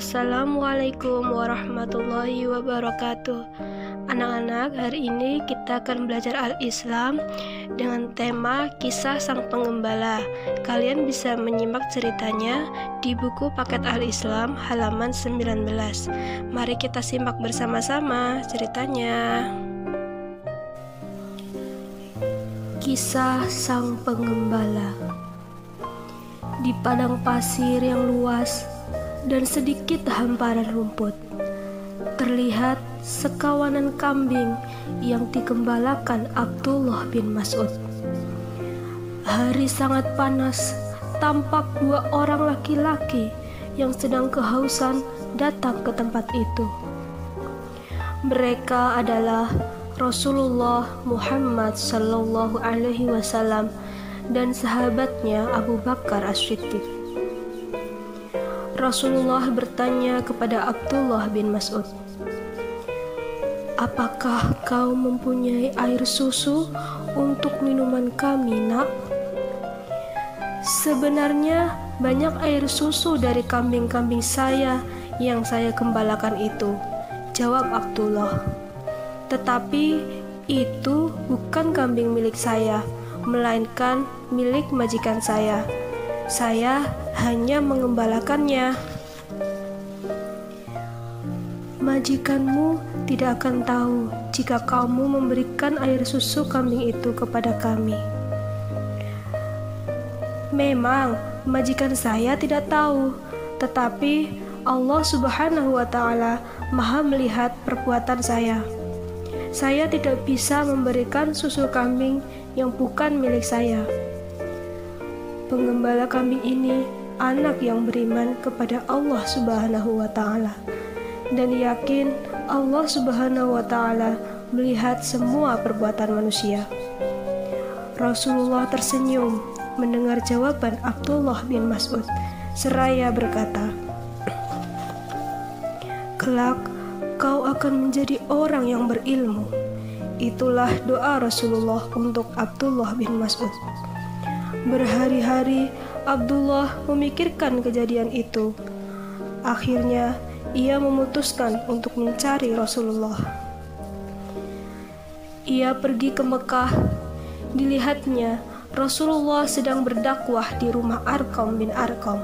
Assalamualaikum warahmatullahi wabarakatuh. Anak-anak, hari ini kita akan belajar Al-Islam dengan tema Kisah Sang Penggembala. Kalian bisa menyimak ceritanya di buku Paket Al-Islam halaman 19. Mari kita simak bersama-sama ceritanya. Kisah Sang Penggembala. Di padang pasir yang luas dan sedikit hamparan rumput, terlihat sekawanan kambing yang digembalakan Abdullah bin Mas'ud. Hari sangat panas, tampak dua orang laki-laki yang sedang kehausan datang ke tempat itu. Mereka adalah Rasulullah Muhammad sallallahu alaihi wasallam dan sahabatnya Abu Bakar As-Siddiq. Rasulullah bertanya kepada Abdullah bin Mas'ud, "Apakah kau mempunyai air susu untuk minuman kami, nak?" "Sebenarnya banyak air susu dari kambing-kambing saya yang saya gembalakan itu," jawab Abdullah. "Tetapi itu bukan kambing milik saya, melainkan milik majikan saya. Saya hanya mengembalakannya." "Majikanmu tidak akan tahu jika kamu memberikan air susu kambing itu kepada kami." "Memang majikan saya tidak tahu, tetapi Allah Subhanahu wa Ta'ala Maha melihat perbuatan saya. Saya tidak bisa memberikan susu kambing yang bukan milik saya. Penggembala kambing ini anak yang beriman kepada Allah Subhanahu wa Ta'ala dan yakin Allah Subhanahu wa Ta'ala melihat semua perbuatan manusia." Rasulullah tersenyum mendengar jawaban Abdullah bin Mas'ud seraya berkata, "Kelak kau akan menjadi orang yang berilmu." Itulah doa Rasulullah untuk Abdullah bin Mas'ud. Berhari-hari Abdullah memikirkan kejadian itu. Akhirnya ia memutuskan untuk mencari Rasulullah. Ia pergi ke Mekah. Dilihatnya Rasulullah sedang berdakwah di rumah Arqam bin Arqam.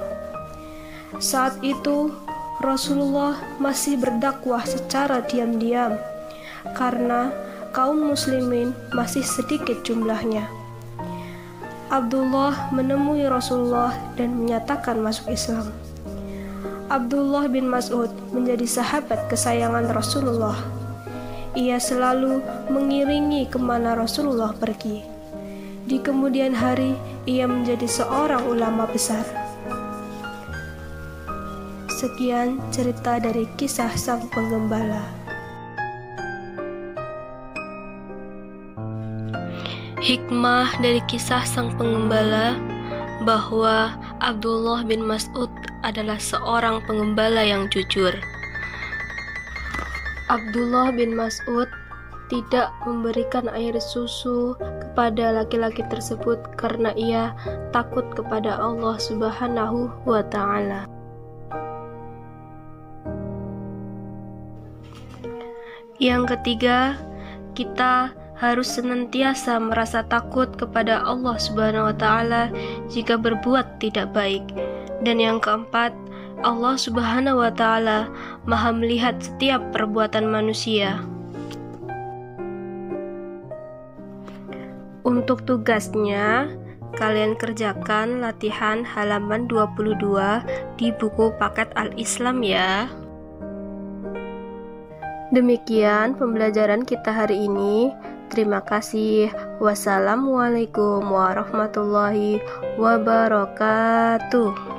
Saat itu Rasulullah masih berdakwah secara diam-diam karena kaum muslimin masih sedikit jumlahnya. Abdullah menemui Rasulullah dan menyatakan masuk Islam. Abdullah bin Mas'ud menjadi sahabat kesayangan Rasulullah. Ia selalu mengiringi kemana Rasulullah pergi. Di kemudian hari, ia menjadi seorang ulama besar. Sekian cerita dari Kisah Sang Penggembala. Hikmah dari Kisah Sang Penggembala bahwa Abdullah bin Mas'ud adalah seorang penggembala yang jujur. Abdullah bin Mas'ud tidak memberikan air susu kepada laki-laki tersebut karena ia takut kepada Allah Subhanahu wa Ta'ala. Yang ketiga, kita harus senantiasa merasa takut kepada Allah Subhanahu wa Ta'ala jika berbuat tidak baik. Dan yang keempat, Allah Subhanahu wa Ta'ala Maha melihat setiap perbuatan manusia. Untuk tugasnya, kalian kerjakan latihan halaman 22 di buku Paket Al-Islam ya. Demikian pembelajaran kita hari ini. Terima kasih. Wassalamualaikum warahmatullahi wabarakatuh.